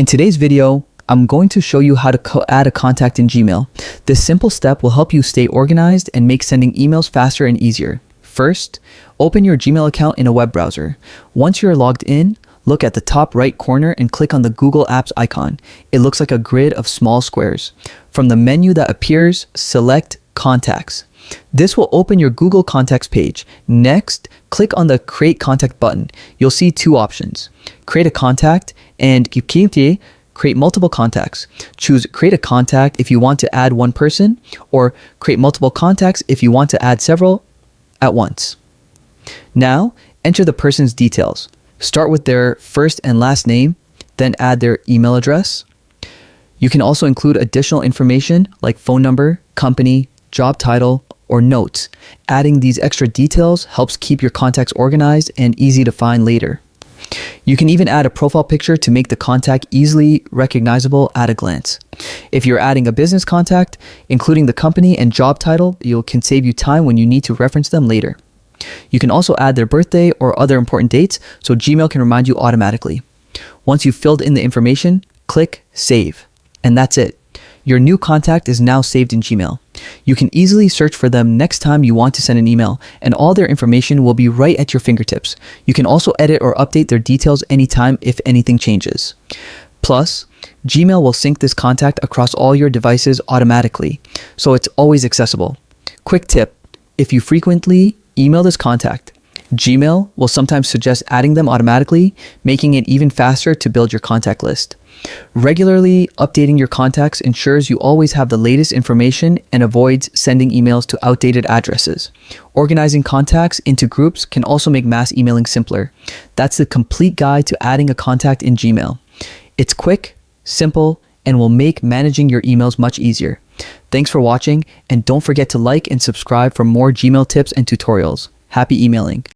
In today's video, I'm going to show you how to add a contact in Gmail. This simple step will help you stay organized and make sending emails faster and easier. First, open your Gmail account in a web browser. Once you're logged in, look at the top right corner and click on the Google Apps icon. It looks like a grid of small squares. From the menu that appears, select Contacts. This will open your Google Contacts page. Next, click on the Create Contact button. You'll see two options: Create a Contact and Create multiple contacts. Choose Create a Contact if you want to add one person, or Create multiple contacts if you want to add several at once. Now, enter the person's details. Start with their first and last name, then add their email address. You can also include additional information like phone number, company, job title, or notes. Adding these extra details helps keep your contacts organized and easy to find later. You can even add a profile picture to make the contact easily recognizable at a glance. If you're adding a business contact, including the company and job title, can save you time when you need to reference them later. You can also add their birthday or other important dates so Gmail can remind you automatically. Once you've filled in the information, click Save. And that's it. Your new contact is now saved in Gmail. You can easily search for them next time you want to send an email, and all their information will be right at your fingertips. You can also edit or update their details anytime if anything changes. Plus, Gmail will sync this contact across all your devices automatically, so it's always accessible. Quick tip: if you frequently email this contact, Gmail will sometimes suggest adding them automatically, making it even faster to build your contact list. Regularly updating your contacts ensures you always have the latest information and avoids sending emails to outdated addresses. Organizing contacts into groups can also make mass emailing simpler. That's the complete guide to adding a contact in Gmail. It's quick, simple, and will make managing your emails much easier. Thanks for watching, and don't forget to like and subscribe for more Gmail tips and tutorials. Happy emailing!